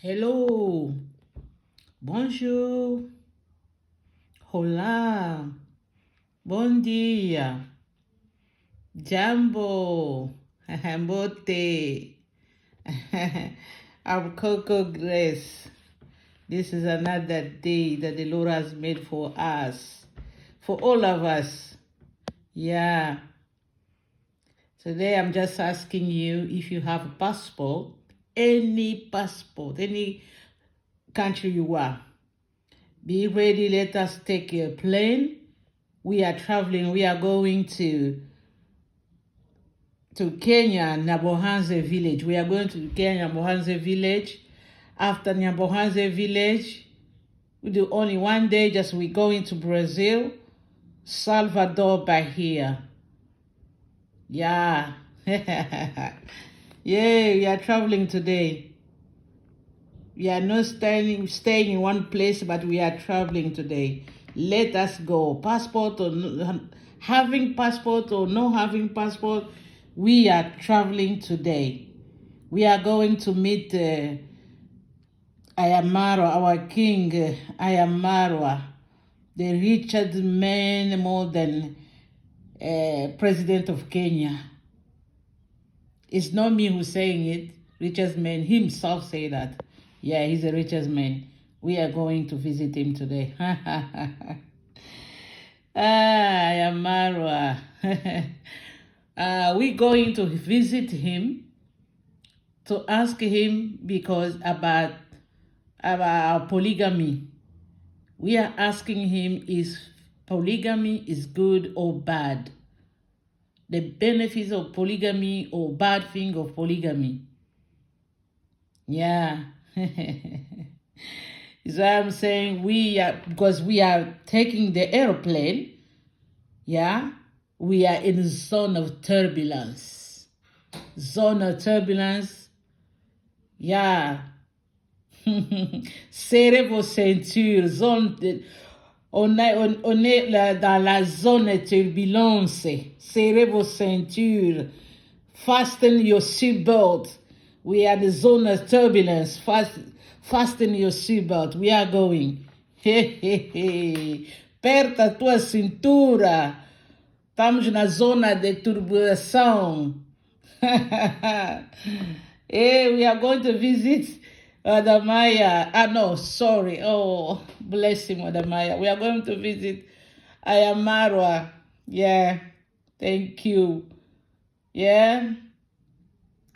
Hello, bonjour, hola, bon dia, jambo, mbote. I'm Coco Grace. This is another day that the Lord has made for us, for all of us. Yeah. Today I'm just asking you if you have a passport, any country you are. Be ready, let us take a plane. We are traveling, we are going to Kenya, Nyabohanse village. We are going to Kenya, Nyabohanse village. After Nyabohanse village, we do only one day, just we go into Brazil, Salvador by here. Yeah. Yeah, we are traveling today. We are not staying in one place, but we are traveling today. Let us go. Passport or having passport or no having passport, we are traveling today. We are going to meet Immarwa, our king, Immarwa, the richest man more than president of Kenya. It's not me who's saying it. Richest man himself say that. Yeah, he's the richest man. We are going to visit him today. Immarwa. We're going to visit him to ask him because about polygamy. We are asking him is polygamy is good or bad? The benefits of polygamy or bad thing of polygamy. Yeah. So I'm saying because we are taking the airplane, yeah, we are in a zone of turbulence. Zone of turbulence, yeah. Serrez vos ceintures, on est dans la zone de turbulence. Serrez vos ceintures. Fasten your seatbelt. We are the zone of turbulence. Fasten your seatbelt. We are going. Aperta a tua cintura. Estamos na zona de turbulação. Hey, we are going to visit Maya. No, sorry. Oh, bless him, Maya. We are going to visit Immarwa. Yeah, thank you. Yeah.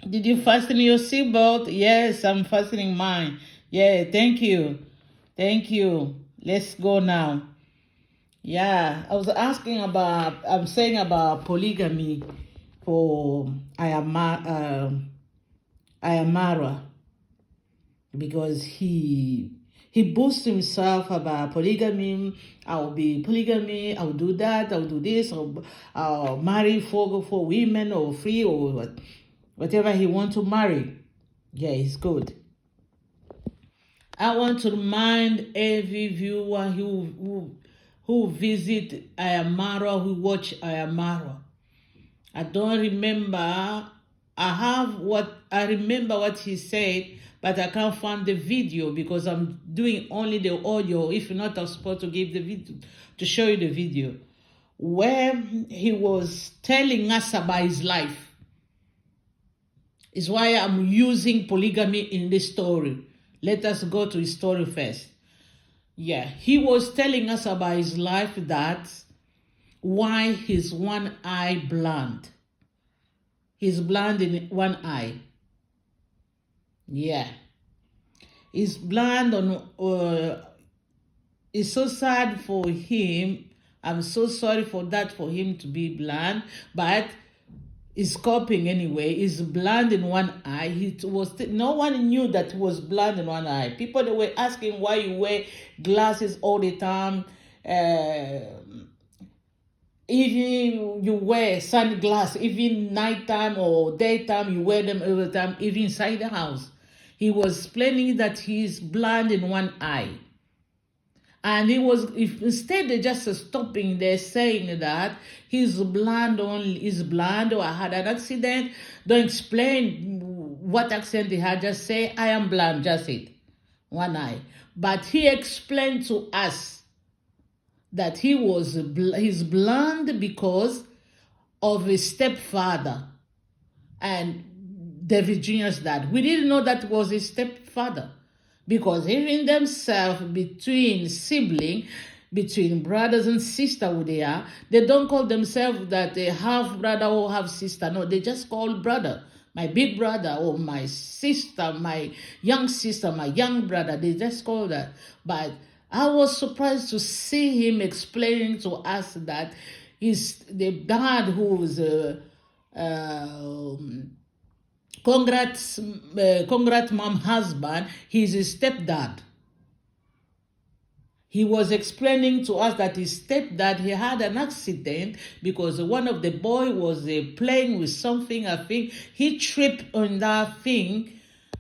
Did you fasten your seatbelt? Yes, I'm fastening mine. Yeah, thank you. Thank you. Let's go now. Yeah, I'm saying about polygamy for Immarwa, because he boasts himself about polygamy. I'll be polygamy, I'll do that, I'll do this, I'll marry for women or free or whatever he wants to marry. Yeah, it's good. I want to remind every viewer who visit Immarwa, who watch Immarwa. I don't remember. I remember what he said, but I can't find the video because I'm doing only the audio. If not, I'm supposed to give the video, to show you the video, where he was telling us about his life. Is why I'm using polygamy in this story. Let us go to his story first. Yeah, he was telling us about his life, that why his one eye blind. He's blind in one eye. Yeah. He's blind on, it's so sad for him. I'm so sorry for that, for him to be blind, but he's coping anyway. He's blind in one eye. No one knew that he was blind in one eye. People, they were asking why you wear glasses all the time. Even you wear sunglasses, even nighttime or daytime, you wear them all the time, even inside the house. He was explaining that he's blind in one eye. And instead of just stopping there saying that he's blind or I had an accident, don't explain what accident he had, just say, I am blind, just it. one eye. But he explained to us that he's blind because of his stepfather and David Jr.'s dad. We didn't know that was his stepfather, because even themselves, between sibling, between brothers and sisters who they don't call themselves that they have brother or have sister. No, they just call brother. My big brother or my sister, my young sister, my young brother. They just call that. But I was surprised to see him explaining to us that the dad who's Congrats mom husband, he's his stepdad. He was explaining to us that his stepdad, he had an accident because one of the boy was playing with something. I think he tripped on that thing.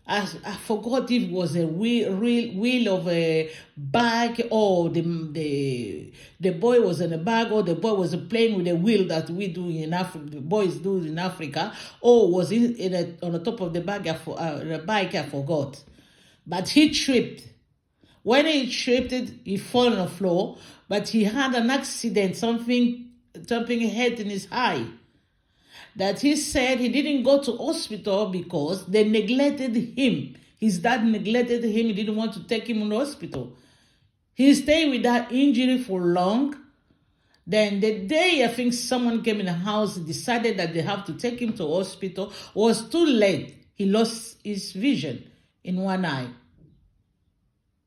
I forgot if it was a wheel of a bag, or the boy was in a bag, or the boy was playing with a wheel that we do in Africa, the boys do in Africa, or was on the top of the bag, the bike, I forgot. But he tripped. When he tripped, he fell on the floor, but he had an accident, something hit in his eye. That he said he didn't go to hospital because they neglected him. His dad neglected him. He didn't want to take him to the hospital. He stayed with that injury for long. Then the day I think someone came in the house, decided that they have to take him to hospital, was too late. He lost his vision in one eye.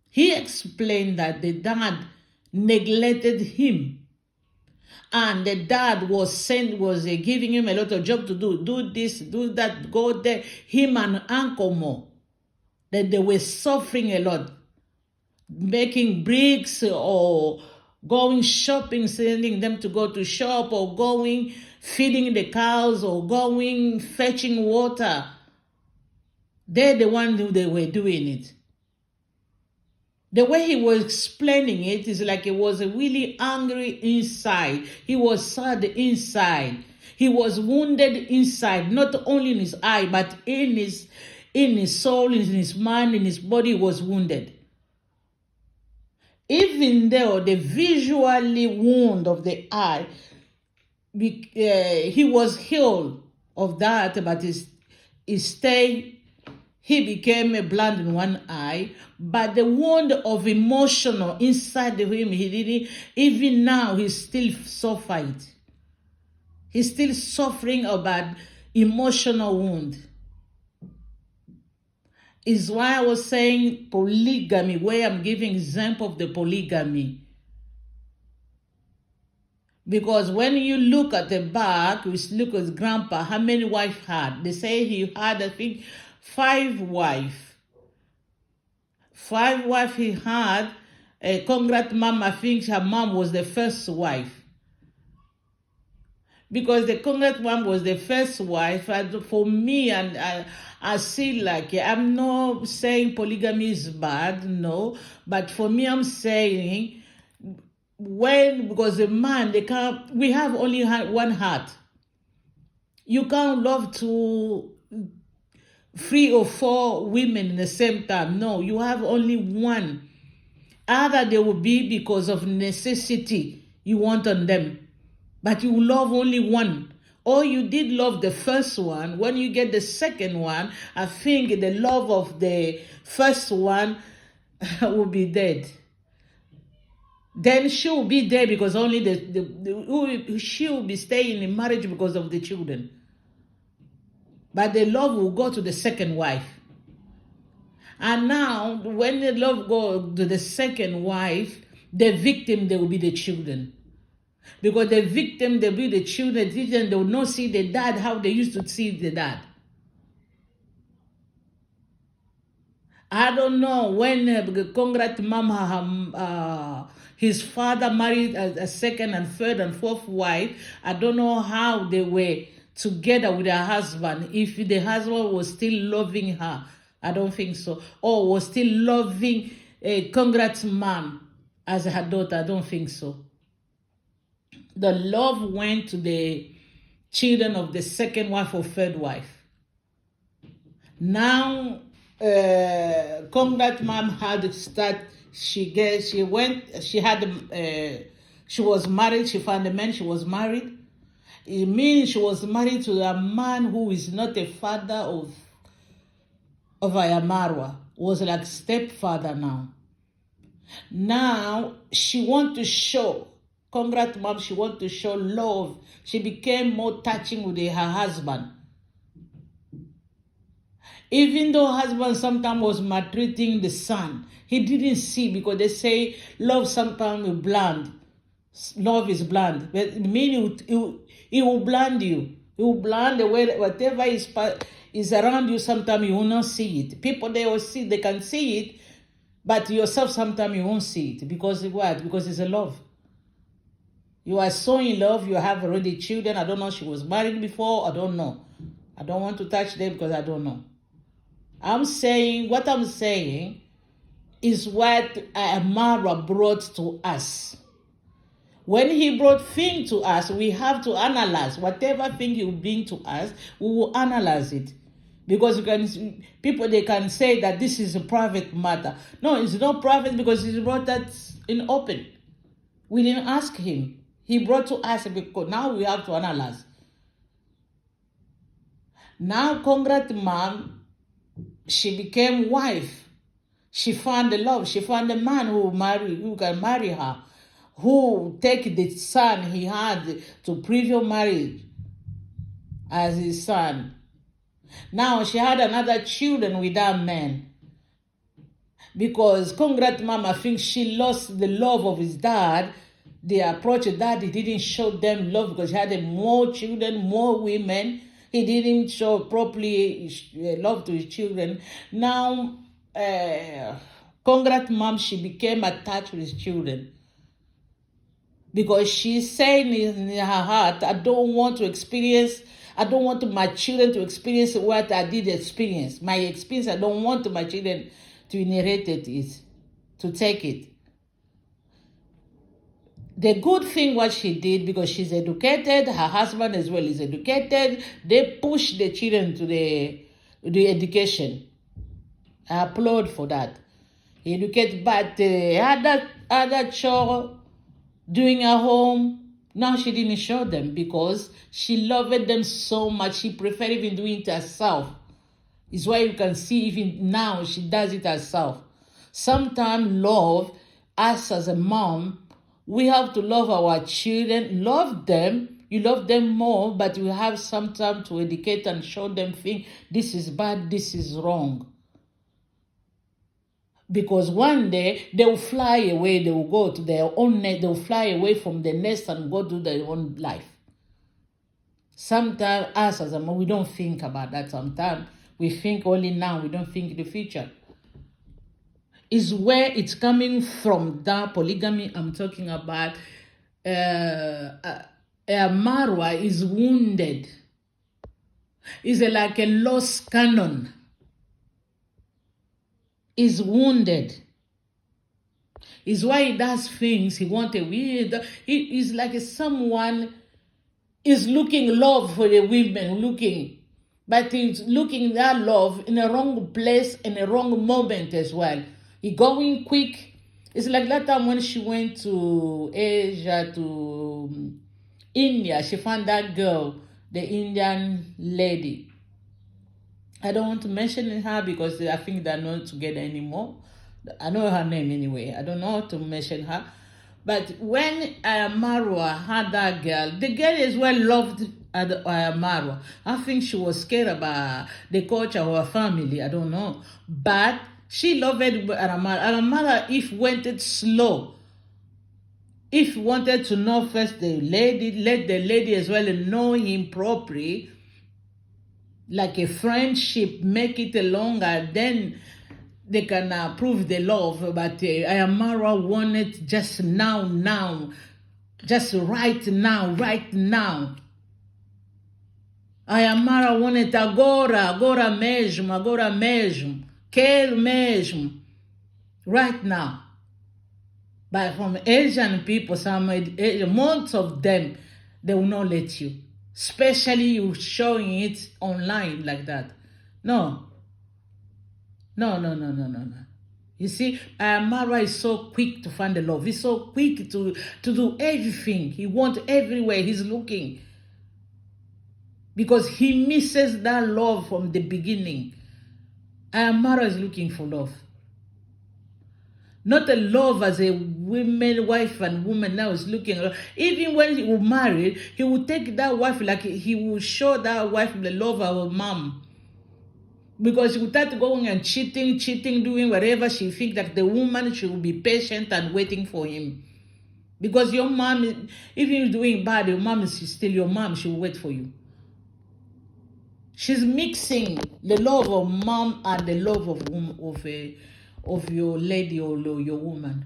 He explained that the dad neglected him. And the dad was giving him a lot of job to do this, do that, go there. Him and Uncle Mo, that they were suffering a lot, making bricks or going shopping, sending them to go to shop, or going feeding the cows, or going fetching water. They're the ones who they were doing it. The way he was explaining it is like he was really angry inside. He was sad inside. He was wounded inside, not only in his eye, but in his soul, in his mind, in his body was wounded. Even though the visually wound of the eye, he was healed of that, but he became blind in one eye, but the wound of emotional inside of him, even now, he still suffering. He's still suffering about emotional wound. Is why I was saying polygamy, where I'm giving example of the polygamy. Because when you look at the back, we look at grandpa, how many wives had? They say he had, I think, 5 wives. 5 wives he had. Congrats mom, I think her mom was the first wife. Because the congrats mom was the first wife, and for me, and I see like, I'm not saying polygamy is bad, no. But for me, I'm saying, because the man, we have only one heart. You can't love 3 or 4 women in the same time. No, you have only one. Either they will be because of necessity you want on them, but you love only one. Or you did love the first one. When you get the second one, I think the love of the first one will be dead. Then she will be there because only she will be staying in marriage because of the children. But the love will go to the second wife. And now, when the love goes to the second wife, the victim, they will be the children. Because the victim, they will be the children. They will not see the dad how they used to see the dad. I don't know when Congrats Mama, his father married a second and third and fourth wife. I don't know how they were together with her husband. If the husband was still loving her, I don't think so. Or was still loving Congrats Mom as her daughter, I don't think so. The love went to the children of the second wife or third wife. Now, Congrats mom had start. She went. She was married. She found a man. She was married. It means she was married to a man who is not a father of Immarwa. Was like stepfather now. Now she want to show. Congrats mom. She want to show love. She became more touching with her husband. Even though husband sometimes was maltreating the son, he didn't see, because they say love sometimes is blind. Love is blind. But it means it will blind you. It will blind the way whatever is around you, sometimes you will not see it. People, they will see, they can see it, but yourself sometimes you won't see it. Because what? Because it's a love. You are so in love, you have already children. I don't know, she was married before, I don't know. I don't want to touch them because I don't know. What I'm saying is what Immarwa brought to us. When he brought thing to us, we have to analyze. Whatever thing you bring to us, we will analyze it. Because people, they can say that this is a private matter. No, it's not private, because he brought that in open. We didn't ask him. He brought to us, because now we have to analyze. Now, congrats mom, she became wife. She found the love. She found the man who can marry her, who take the son he had to previous marriage as his son. Now she had another children with that man. Because congrats mom, I think she lost the love of his dad. The approach of dad, he didn't show them love, because he had more children, more women. He didn't show properly love to his children. Now, congrats mom, she became attached with his children. Because she's saying in her heart, I don't want my children to experience what I did experience. My experience, I don't want my children to inherit it, to take it. The good thing what she did, because she's educated, her husband as well is educated, they push the children to the education. I applaud for that. Educate, but other chore doing at home, now she didn't show them, because she loved them so much. She preferred even doing it herself. It's why you can see even now she does it herself. Sometimes love, us as a mom, we have to love our children, love them. You love them more, but you have some time to educate and show them things. This is bad, this is wrong. Because one day they will fly away, they will go to their own nest, they will fly away from the nest and go to their own life. Sometimes us as a mom, we don't think about that. Sometimes we think only now, we don't think the future. Is where it's coming from, that polygamy I'm talking about. Immarwa is wounded. Is like a lost cannon. Is wounded. Is why he does things he wanted. He is like someone is looking love for the women, but he's looking that love in a wrong place, in a wrong moment as well. He going quick. It's like that time when she went to Asia, to India. She found that girl, the Indian lady. I don't want to mention her because I think they're not together anymore. I know her name anyway. I don't know how to mention her. But when Immarwa had that girl, the girl as well loved Immarwa. I think she was scared about the culture of her family. I don't know. But she loved Immarwa. Immarwa, if went it slow, if wanted to know first the lady, let the lady as well know him properly, like a friendship, make it longer, then they can prove the love. But Immarwa wanted just now, just right now. Immarwa wanted agora mesmo, quero mesmo, right now. But from Asian people, most of them, they will not let you. Especially you showing it online like that. No. No, no, no, no, no, no. You see, Immarwa is so quick to find the love. He's so quick to do everything. He wants everywhere. He's looking. Because he misses that love from the beginning. Immarwa is looking for love. Not a love as a woman, wife and woman now is looking. Even when he will marry, he will take that wife, like he will show that wife the love of her mom. Because she will start going and cheating, doing whatever she thinks that the woman should be patient and waiting for him. Because your mom, if you're doing bad, your mom is still your mom. She will wait for you. She's mixing the love of mom and the love of your lady or your woman.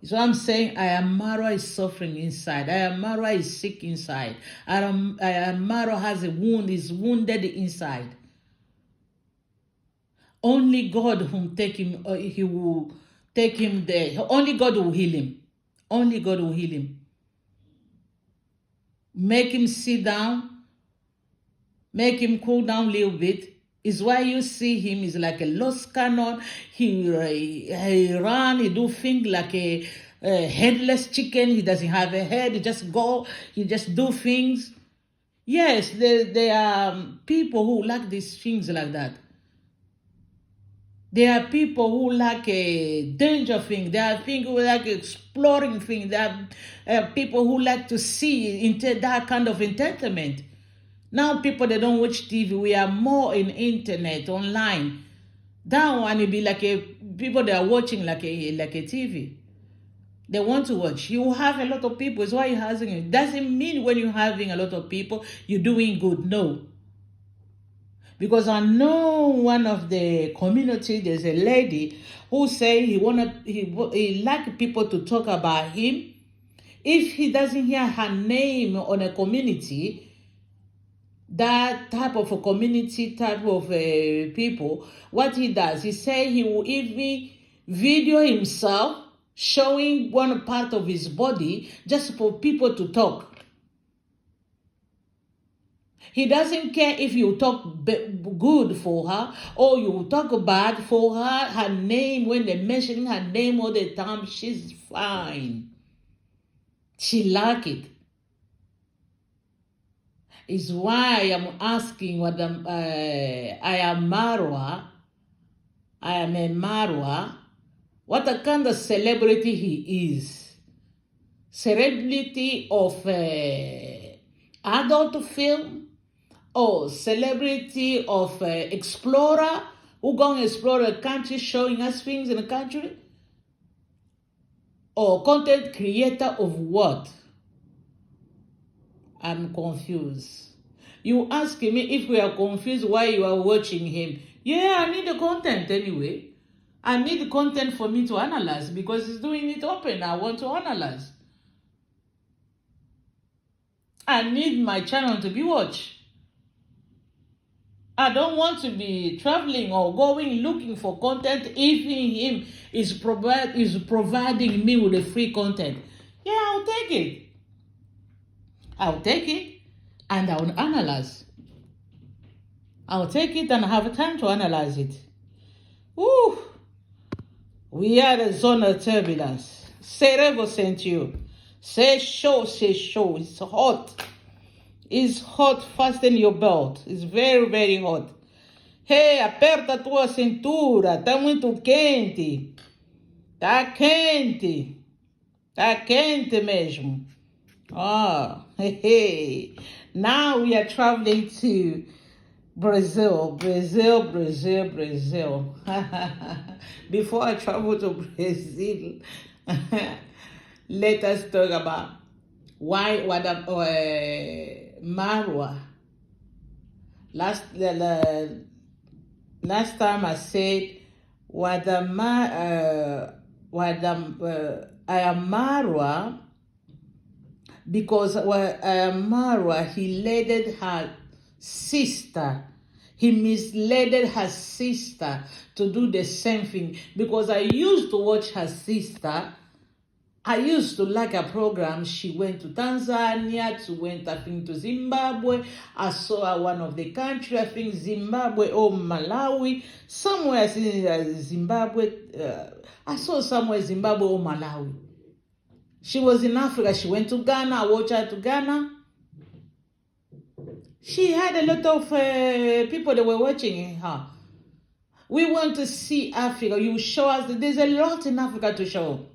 So I'm saying Immarwa is suffering inside. Immarwa is sick inside. Immarwa has a wound, is wounded inside. Only God whom take him, he will take him there. Only God will heal him. Only God will heal him. Make him sit down. Make him cool down a little bit. Is why you see him is like a lost cannon. He run, he do things like a headless chicken. He doesn't have a head. He just go. He just do things. Yes, there are people who like these things like that. There are people who like a danger thing. There are people who like exploring things. There are people who like to see into that kind of entertainment. Now people, they don't watch TV. We are more in internet, online. That one, it be like people that are watching like a TV. They want to watch. You have a lot of people. It's why you're having it. Doesn't mean when you're having a lot of people, you're doing good. No. Because I know one of the community, there's a lady who say he like people to talk about him. If he doesn't hear her name on a community, that type of a community, type of people, what he does, he say he will even video himself showing one part of his body just for people to talk. He doesn't care if you talk good for her or you talk bad for her. Her name, when they're mentioning her name all the time, she's fine. She like it. It's why I'm asking what Immarwa, what a kind of celebrity he is. Celebrity of adult film, or celebrity of explorer who go and explore a country showing us things in the country, or content creator of what? I'm confused. You asking me if we are confused why you are watching him. Yeah, I need the content anyway. I need the content for me to analyze because he's doing it open. I want to analyze. I need my channel to be watched. I don't want to be traveling or going looking for content if him is providing me with a free content. Yeah, I'll take it. I'll take it and I'll analyze. I'll take it and have time to analyze it. Woo! We are the zone of turbulence. Cerebro sent you. Say show, say show. It's hot. It's hot, fasten your belt. It's very, very hot. Hey, aperta tua cintura. Tá muito quente. Tá quente. Tá quente mesmo. Oh, hey. Now we are traveling to Brazil. Before I travel to Brazil, let us talk about why Immarwa. Last time I said Immarwa, because Immarwa, he led her sister. He misled her sister to do the same thing. Because I used to watch her sister I used to like her program. She went to Tanzania, I think, to Zimbabwe. I saw her one of the country, I think Zimbabwe or Malawi. Somewhere I see Zimbabwe. I saw somewhere Zimbabwe or Malawi. She was in Africa. She went to Ghana. I watched her to Ghana. She had a lot of people that were watching her. We want to see Africa. You show us that there's a lot in Africa to show.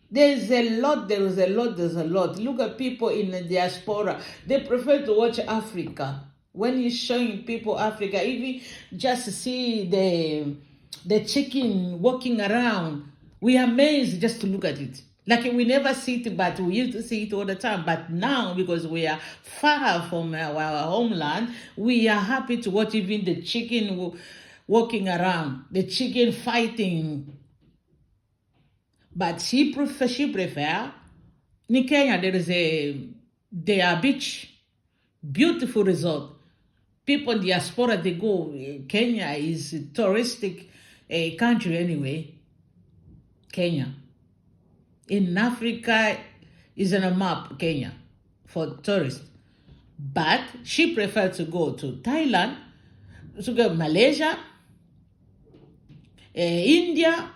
There's a lot. Look at people in the diaspora. They prefer to watch Africa. When you're showing people Africa, even just see the chicken walking around, we are amazed just to look at it. Like we never see it, but we used to see it all the time. But now, because we are far from our homeland, we are happy to watch even the chicken walking around, the chicken fighting. But she prefer. In Kenya, there are beach, beautiful resort. People diaspora, they go. Kenya is a touristic country anyway. Kenya. In Africa is on a map, Kenya, for tourists. But she preferred to go to Thailand, to go to Malaysia, India.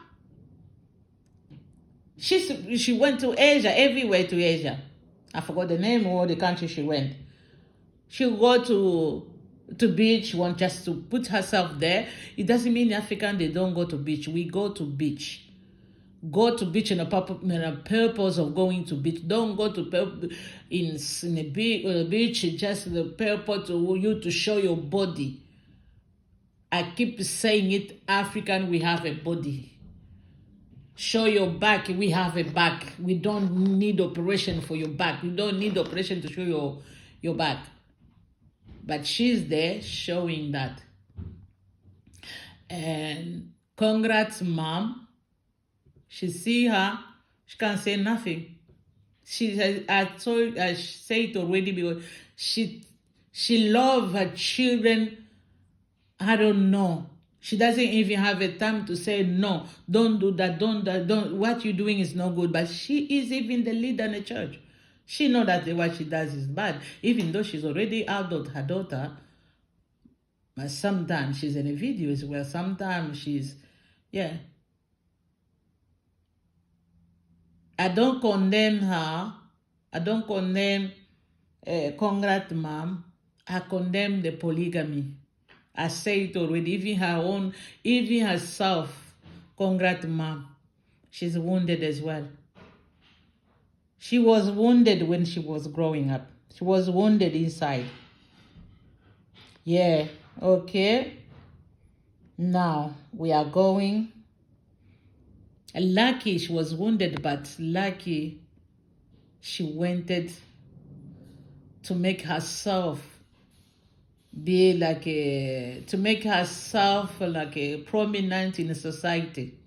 She went to Asia, everywhere to Asia. I forgot the name of the country she went. She go to beach, want just to put herself there. It doesn't mean African they don't go to beach. We go to beach. Go to beach in a purpose of going to beach. Don't go to in a beach just the purpose to you to show your body. I keep saying it, African, we have a body. Show your back, we have a back. We don't need operation for your back. We don't need operation to show your back. But she's there showing that. And congrats, mom. She see her, she can't say nothing. I say it already because she love her children. I don't know. She doesn't even have a time to say no. Don't do that. Don't. What you're doing is not good. But she is even the leader in the church. She know that what she does is bad, even though she's already adult her daughter. But sometimes she's in a video as well. Sometimes she's, yeah. I don't condemn her. I don't condemn congrats, mom. I condemn the polygamy. I say it already. Even herself, congrats, mom. She's wounded as well. She was wounded when she was growing up. She was wounded inside. Yeah, okay. Now, we are going. Lucky she was wounded, but lucky she wanted to make herself be like to make herself like a prominent in society.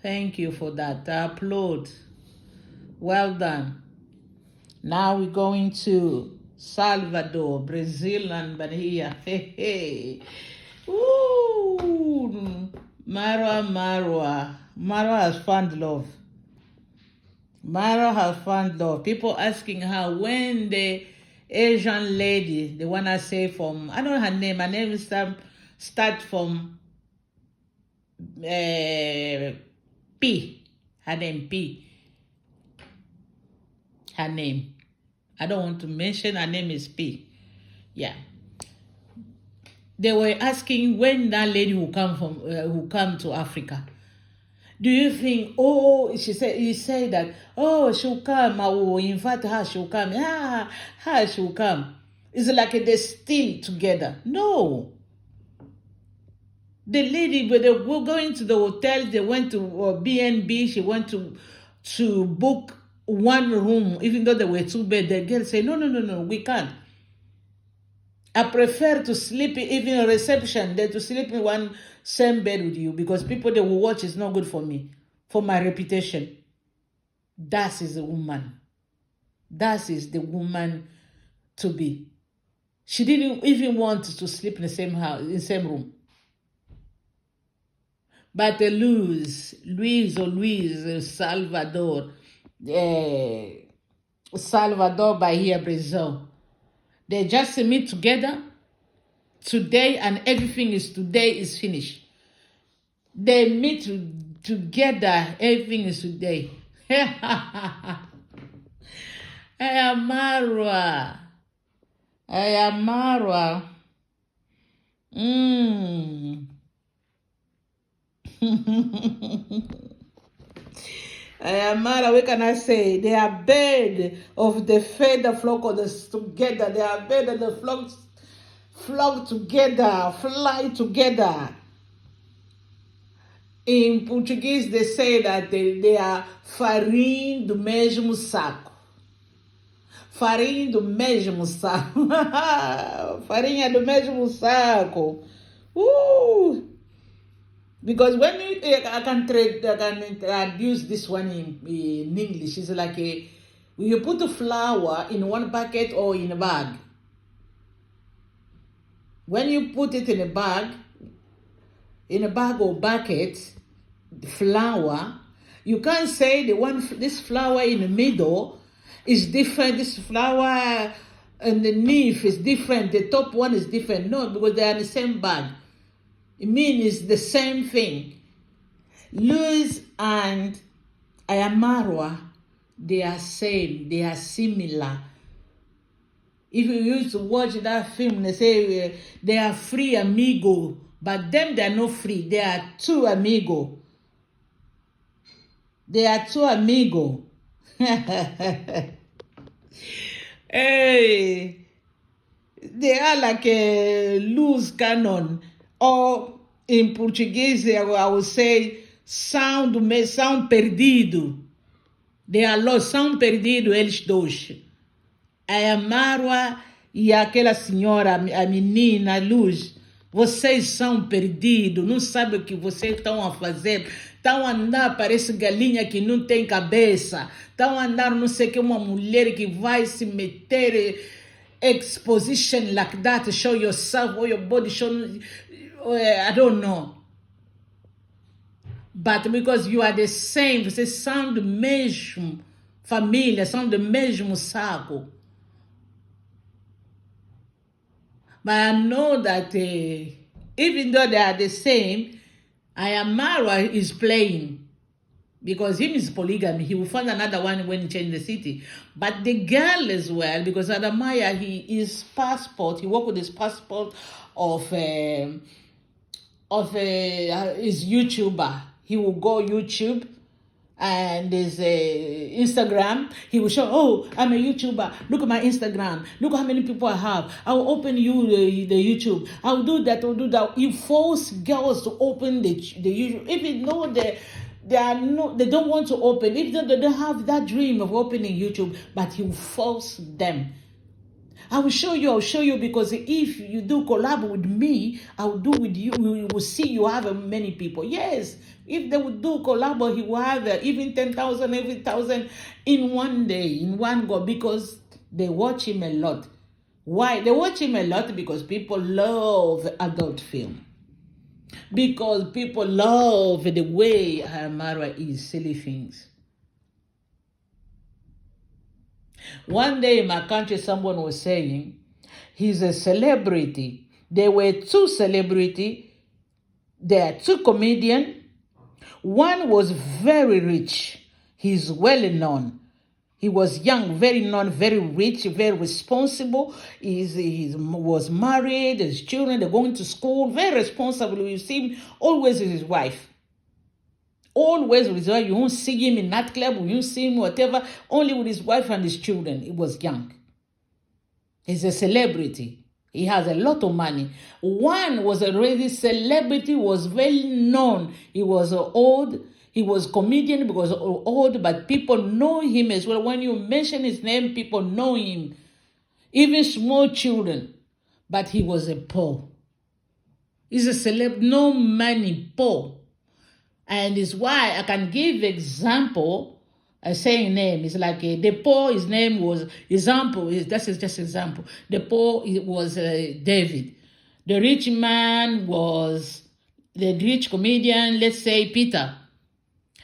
Thank you for that. I applaud. Well done. Now we're going to Salvador, Brazil, and Bahia. Hey, hey. Ooh. Marwa has found love. Marwa has found love. People asking her when the Asian lady, the one I say from, I don't know her name. Her name is start from P. Her name P. Her name. I don't want to mention her name is P. Yeah. They were asking when that lady who come to Africa. Do you think, he said that, she'll come, I will invite her, she'll come. She'll come. It's like they're still together. No. The lady, but they were going to the hotel, they went to B&B, she went to book one room, even though there were two beds. The girl said, no, we can't. I prefer to sleep even a reception than to sleep in one same bed with you, because people that will watch is not good for me, for my reputation. That is a woman. That is the woman to be. She didn't even want to sleep in the same house, in the same room. But Luis Salvador, Salvador Bahia, Brazil, they just meet together today, and everything is today is finished. They meet together, everything is today. Immarwa. Immarwa. Immarwa, what can I say? They are bird of the feather flock of the together. They are bird of the flock together, fly together. In Portuguese, they say that they are farinha do mesmo saco. Farinha do mesmo saco. Farinha do mesmo saco. Because when I can introduce this one in English, it's like you put a flour in one bucket or in a bag. When you put it in a bag or bucket, flour, you can't say this flour in the middle is different, this flour underneath is different, the top one is different. No, because they are in the same bag. It means it's the same thing. Luis and Immarwa, they are same, they are similar. If you used to watch that film, they say they are free amigo, but them they are not free. They are two amigo. They are two amigo. Hey, they are like a loose cannon, or in Portuguese I would say sound perdido. They are lost, sound perdido eles dois. A Immarwa e aquela senhora, a menina Luz, vocês são perdidos, não sabem o que vocês estão a fazer. Estão a andar, parece galinha que não tem cabeça. Estão a andar, não sei o que, uma mulher que vai se meter exposition like that, show yourself, or your body, show, I don't know. But because you are the same, vocês são do mesmo família, são do mesmo saco. But I know that even though they are the same, Immarwa is playing. Because him is polygamy. He will find another one when he change the city. But the girl as well, because Adamaya, his passport, he worked with his passport of his YouTuber. He will go YouTube and his Instagram. He will show, oh, I'm a YouTuber. Look at my Instagram. Look how many people I have. I will open the YouTube. I will do that. I will do that. He force girls to open the YouTube. If you know they don't want to open. If they don't have that dream of opening YouTube, but he will force them. I'll show you, because if you do collab with me, I'll do with you. We will see you have many people. Yes, if they would do collab, he will have even 10,000, every 1,000 in one day, in one go, because they watch him a lot. Why? They watch him a lot because people love adult film. Because people love the way Immarwa is silly things. One day in my country, someone was saying, he's a celebrity. There were two celebrities. There are two comedians. One was very rich. He's well known. He was young, very known, very rich, very responsible. He was married, his children, they're going to school, very responsible. You see him always with his wife. Always with his wife. You won't see him in nightclub, you won't see him whatever, only with his wife and his children. He was young. He's a celebrity. He has a lot of money. One was already celebrity, was well known. He was old. He was comedian because old, but people know him as well. When you mention his name, people know him. Even small children. But he was a poor. He's a celeb, no money, poor. And it's why I can give example, saying name. It's like the poor, his name was, example, that's just example. The poor was David. The rich man was the rich comedian, let's say Peter.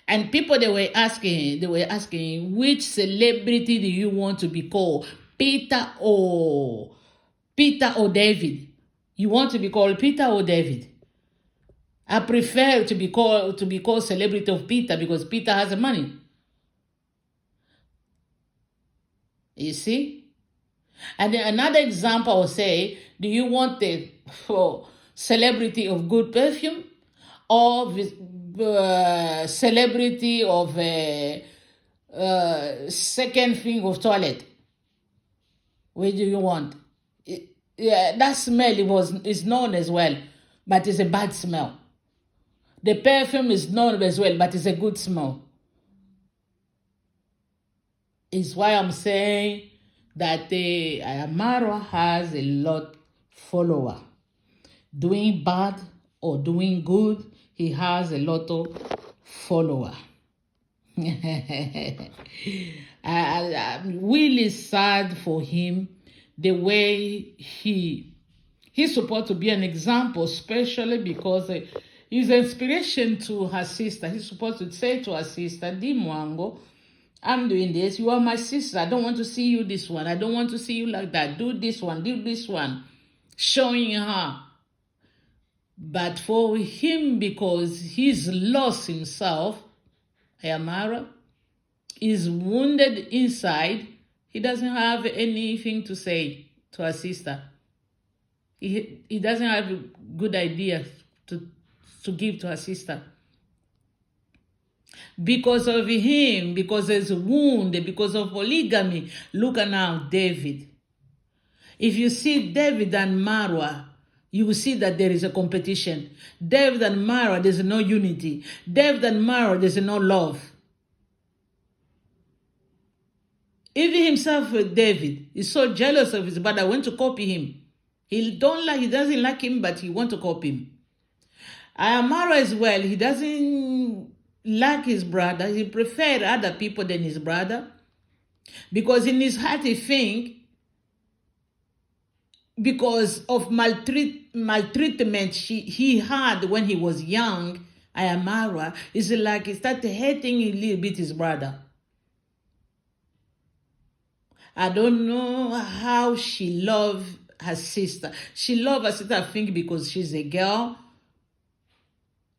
And people they were asking, which celebrity do you want to be called? Peter or David? You want to be called Peter or David? I prefer to be called celebrity of Peter because Peter has the money. You see? And then another example I will say, do you want the celebrity of good perfume or celebrity of second thing of toilet? Where do you want? Yeah, that smell is known as well, but it's a bad smell. The perfume is known as well, but it's a good smell. It's why I'm saying that Immarwa has a lot follower. Doing bad or doing good, he has a lot of follower. I'm really sad for him, the way he's supposed to be an example, especially because he's an inspiration to her sister. He's supposed to say to her sister, Di Mwango, I'm doing this. You are my sister. I don't want to see you this one. I don't want to see you like that. Do this one. Do this one. Showing her. But for him, because he's lost himself, Immarwa is wounded inside, he doesn't have anything to say to her sister. He doesn't have a good idea to give to her sister. Because of him, because there's a wound, because of polygamy. Look at now, David. If you see David and Immarwa, you will see that there is a competition. David and Immarwa, there's no unity. David and Immarwa, there's no love. Even himself, David, is so jealous of his brother, went to copy him. He doesn't like him, but he want to copy him. Immarwa as well, he doesn't like his brother. He preferred other people than his brother. Because in his heart he think, because of maltreatment he had when he was young, Immarwa, it's like he started hating a little bit his brother. I don't know how she loved her sister. She loved her sister, I think, because she's a girl.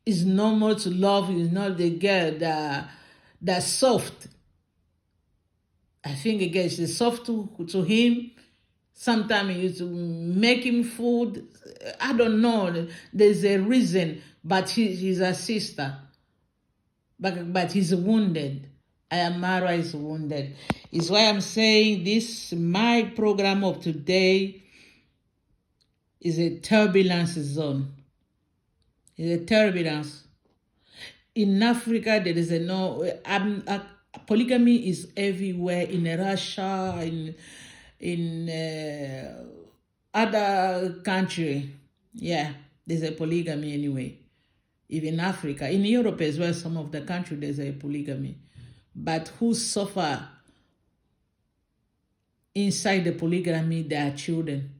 It's normal to love, you know, the girl that's soft. I think again she's soft to him. Sometimes he used to make him food. I don't know. There's a reason, but he's a sister. But he's wounded. Immarwa is wounded. It's why I'm saying this, my program of today is a turbulence zone. It's a turbulence. In Africa, there is polygamy is everywhere, in Russia, in other country. Yeah, there's a polygamy anyway. Even Africa, in Europe as well, some of the country there's a polygamy. But who suffer inside the polygamy? Their children.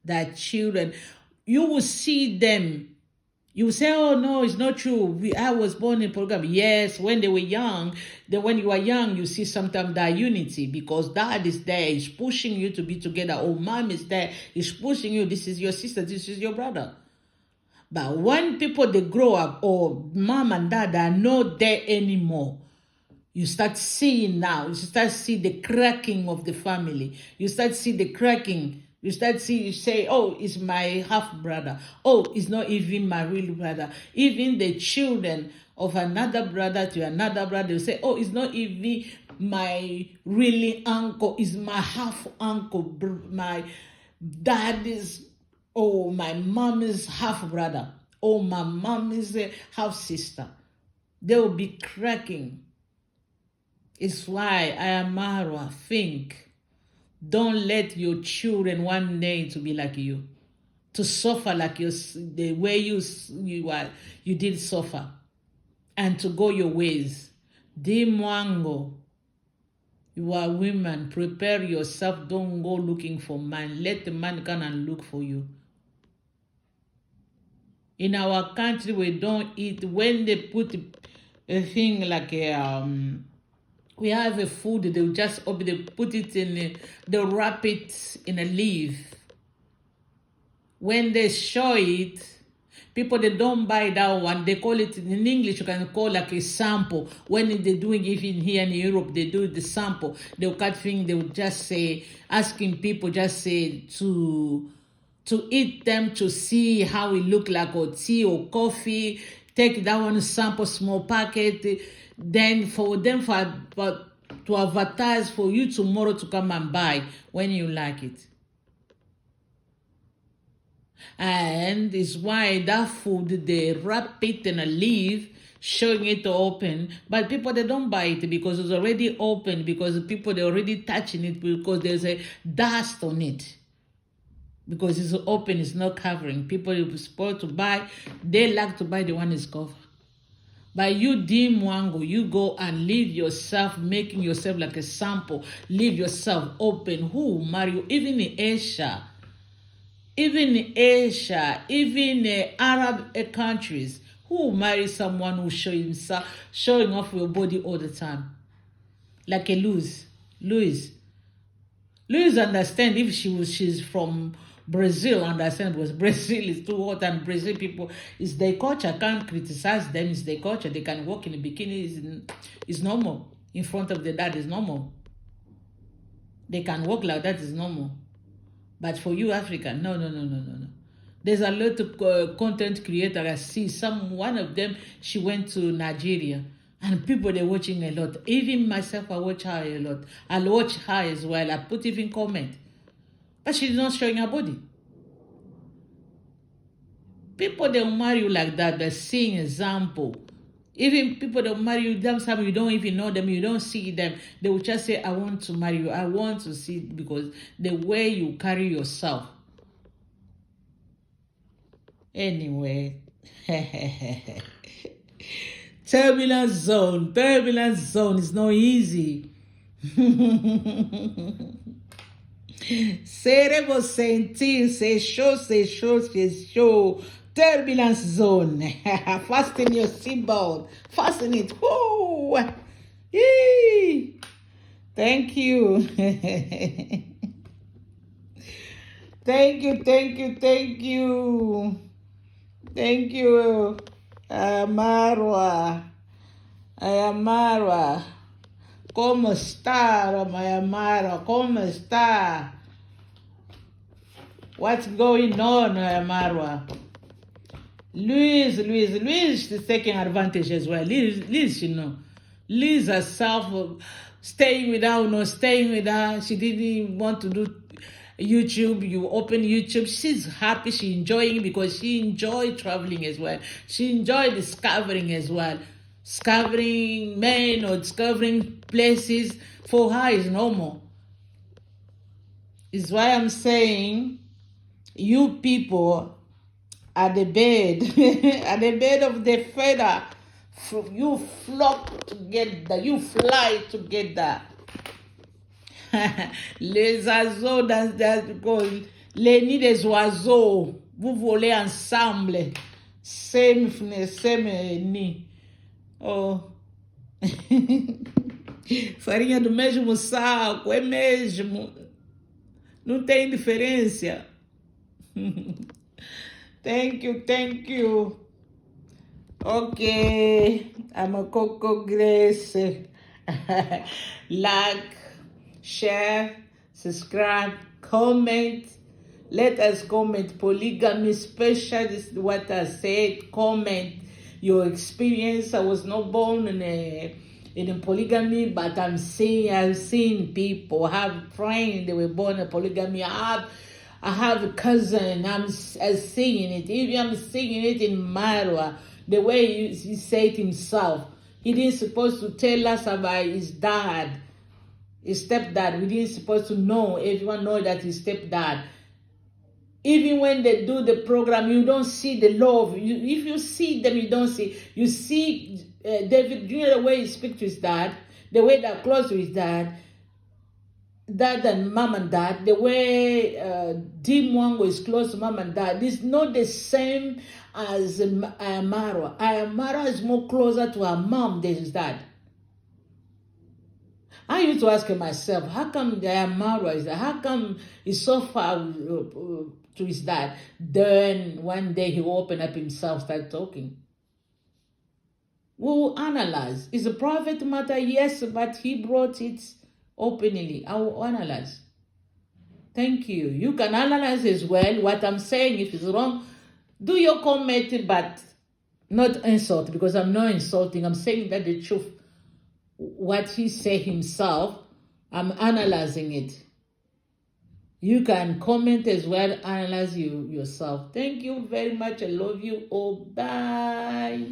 Their children. You will see them. You will say, oh no, it's not true. I was born in polygamy. Yes, when they were young. Then when you are young, you see sometimes that unity, because dad is there, he's pushing you to be together. Or mom is there, he's pushing you. This is your sister, this is your brother. But when people, they grow up, or mom and dad are not there anymore, you start seeing now, you start seeing the cracking of the family. You start seeing the cracking. You say, oh, it's my half brother. Oh, it's not even my real brother. Even the children of another brother to another brother, you say, oh, it's not even my really uncle, it's my half uncle. My dad is, oh, my mom is half brother. Oh, my mom is a half sister. They will be cracking. It's why Immarwa think, don't let your children one day to be like you, to suffer like the way you did suffer, and to go your ways. Di Mwango, you are women, prepare yourself. Don't go looking for man. Let the man come and look for you. In our country, we don't eat. When they put a thing like we have a food, they'll just open, they put it they'll wrap it in a leaf. When they show it, people, they don't buy that one. They call it, in English, you can call like a sample. When they're doing it in here in Europe, they do the sample. They'll cut things, they'll just say, asking people just say to eat them to see how it look like, or tea or coffee. Take that one sample, small packet. Then for them to advertise for you tomorrow to come and buy when you like it. And it's why that food, they wrap it in a leaf, showing it open, but people, they don't buy it because it's already open, because people, they're already touching it, because there's a dust on it, because it's open, it's not covering. People are supposed to buy, they like to buy the one is covered. But you, Dim Wango, you go and leave yourself, making yourself like a sample, leave yourself open. Who marry you? Even in Asia, even Arab countries, who marry someone who showing off your body all the time, like a Louis understand if she's from Brazil, understand, because Brazil is too hot, and Brazil people, is their culture. Can't criticize them, it's their culture. They can walk in a bikini, is normal. In front of the dad is normal. They can walk like that, is normal. But for you, Africa, no. There's a lot of content creators. I see one of them, she went to Nigeria, and people, they're watching a lot. Even myself, I watch her a lot. I'll watch her as well. I put even comment. But she's not showing her body. People, they'll marry you like that. They're seeing example. Even people that marry you, sometimes you don't even know them, you don't see them. They will just say, I want to marry you. I want to see, because the way you carry yourself. Anyway. Turbulence zone is not easy. Cerebro sentir, c'est chaud. Turbulence zone. Fasten your seatbelt. Fasten it. Woo! Yee! Thank you. Thank you. Immarwa. ¿Cómo está, Immarwa? ¿Cómo está? What's going on, Immarwa? Louise is taking advantage as well. Liz, you know. Liz herself, staying with her. She didn't want to do YouTube. You open YouTube. She's happy. She's enjoying, because she enjoyed traveling as well. She enjoyed discovering as well. Discovering men or discovering places, for her is normal. It's why I'm saying, you people at the bed, at the bed of the feather, you flock together, you fly together. Les oiseaux les nids des oiseaux, vous volez ensemble, same nid. Oh. Farinha do mesmo saco, é mesmo. Não tem diferença. Thank you. Okay, I'm a Coco Grace. Like, share, subscribe, comment. Let us comment. Polygamy special, this is what I said. Comment your experience. I was not born in a polygamy, but I've seen people, I have friends, they were born in polygamy. I have a cousin, I'm seeing it. Even I'm seeing it in Immarwa, the way he said himself. He didn't supposed to tell us about his dad, his stepdad. We didn't supposed to know. Everyone know that his stepdad. Even when they do the program, you don't see the love. If you see them, you don't see. You see David, you know the way he speaks to his dad, the way they're close to his dad. dad and mom and dad, the way Dim Wango is close to mom and dad, is not the same as Immarwa. Immarwa is more closer to her mom than his dad. I used to ask myself, how come the Immarwa is that? How come he's so far to his dad? Then one day he opened up himself, started talking. We'll analyze. It's a private matter, yes, but he brought it openly. I will analyze. Thank you. You can analyze as well what I'm saying. If it's wrong, do your comment, but not insult, because I'm not insulting. I'm saying that the truth. What he said himself, I'm analyzing it. You can comment as well, analyze you yourself. Thank you very much. I love you all. Bye.